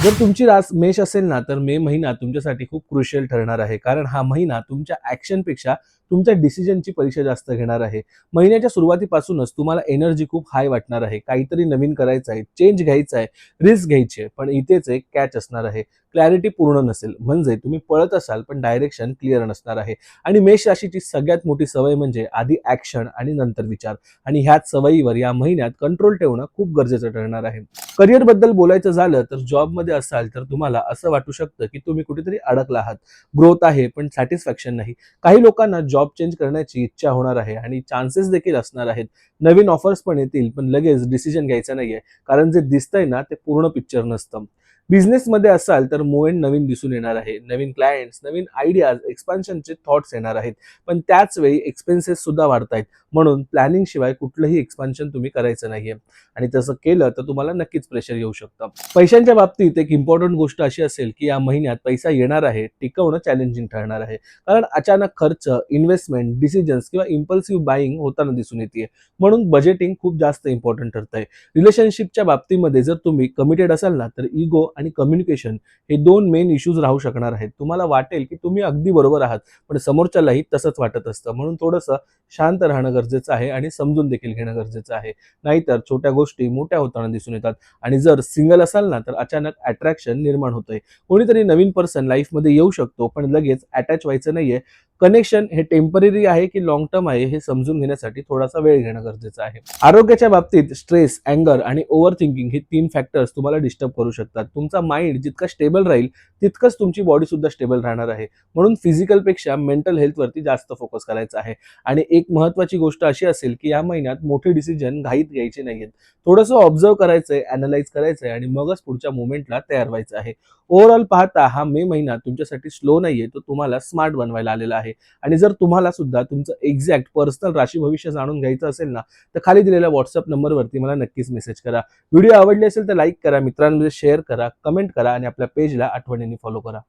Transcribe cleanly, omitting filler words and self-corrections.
जर तुमची रास मेष असेल ना, तर मे महिना तुमच्यासाठी खूप क्रुशियल ठरणार आहे. कारण हा महिना तुमच्या ॲक्शनपेक्षा तुमच्या डिसिजनची परीक्षा जास्त घेणार आहे. महिन्याच्या सुरुवातीपासूनच तुम्हाला एनर्जी खूप हाय वाटणार आहे. काहीतरी नवीन करायचं आहे, चेंज घ्यायचा आहे, रिस्क घ्यायची आहे. पण इथेच एक कॅच असणार आहे. क्लॅरिटी पूर्ण नसेल. म्हणजे तुम्ही पळत असाल, पण डायरेक्शन क्लिअर नसणार आहे. आणि मेष राशीची सगळ्यात मोठी सवय म्हणजे आधी ॲक्शन आणि नंतर विचार. आणि ह्याच सवयीवर या महिन्यात कंट्रोल ठेवणं खूप गरजेचं ठरणार आहे. करिअर बद्दल बोलायचं झालं तर जॉबमध्ये असाल तर तुम्हाला असं वाटू शकतं की तुम्ही कुठेतरी अडकला आहात. ग्रोथ आहे पण सॅटिस्फॅक्शन नाही. काही लोकांना जॉब चेंज करण्याची इच्छा होणार आहे आणि चान्सेस देखील असणार आहेत. नवीन ऑफर्स पण येतील पण लगेच डिसिजन घ्यायचा नाहीये. कारण जे दिसतंय ना ते पूर्ण पिक्चर नसतं. बिझनेसमध्ये असाल तर मूव्हमेंट नवीन दिसून येणार आहे. नवीन क्लायंट्स, नवीन आयडियाज, एक्सपान्शनचे थॉट्स येणार आहेत. पण त्याच वेळी एक्सपेन्सेस सुद्धा वाढतायत. म्हणून प्लॅनिंग शिवाय कुठलंही एक्सपान्शन तुम्ही करायचं नाहीये. आणि तसं केलं तर तुम्हाला नक्कीच प्रेशर येऊ शकतं. पैशांच्या बाबतीत एक इम्पॉर्टंट गोष्ट अशी असेल की या महिन्यात पैसा येणार आहे, टिकवणं चॅलेंजिंग ठरणार आहे. कारण अचानक खर्च, इन्व्हेस्टमेंट, डिसिजन्स किंवा इम्पल्सिव्ह बाईंग होताना दिसून येते. म्हणून बजेटिंग खूप जास्त इम्पॉर्टंट ठरतंय. रिलेशनशिपच्या बाबतीमध्ये जर तुम्ही कमिटेड असाल ना, तर इगो आणि कम्युनिकेशन हे दोन मेन इश्यूज राहू शकणार आहेत. तुम्हाला वाटेल की तुम्ही अगदी बरोबर आहात, पण समोरच्यालाही तसंच वाटत असतं. म्हणून थोडंसं शांत राहणं गरजेचं आहे आणि समजून देखील घेणं गरजेचं आहे. नाहीतर छोट्या गोष्टी मोठ्या होताना दिसून येतात. आणि जर सिंगल असाल ना, तर अचानक अट्रॅक्शन निर्माण होतंय. कोणीतरी नवीन पर्सन लाईफमध्ये येऊ शकतो, पण लगेच अटॅच व्हायचं नाहीये. कनेक्शन हे टेम्पररी आहे की लाँग टर्म आहे हे समजून घेण्यासाठी थोडासा वेळ घेणं गरजेचं आहे. आरोग्याच्या बाबतीत स्ट्रेस, अँगर आणि ओव्हर थिंकिंग हे 3 फॅक्टर्स तुम्हाला डिस्टर्ब करू शकतात. तुमचा माइंड जितका स्टेबल राहील, तितकंच तुमची बॉडी सुद्धा स्टेबल राहणार आहे. म्हणून फिजिकलपेक्षा मेंटल हेल्थवरती जास्त फोकस करायचा आहे. आणि एक महत्त्वाची गोष्ट अशी असेल की या महिन्यात मोठे डिसिजन घाईत घ्यायचे नाहीयेत. थोडंसं ऑब्झर्व्ह करायचंय, अॅनलाईज करायचंय आणि मगच पुढच्या मोमेंटला तयार व्हायचं आहे. ओव्हरऑल पाहता हा मे महिना तुमच्यासाठी स्लो नाहीये, तो तुम्हाला स्मार्ट बनवायला आलेला आहे. आणि जर तुम्हाला सुद्धा तुमचं एक्झॅक्ट पर्सनल राशी भविष्य जाणून घ्यायचं असेल ना, तर खाली दिलेल्या WhatsApp नंबरवरती मला नक्कीच मेसेज करा. व्हिडिओ आवडले असेल तर लाईक करा, मित्रांमध्ये शेअर करा, कमेंट करा आणि आपल्या पेजला आठवणींनी फॉलो करा.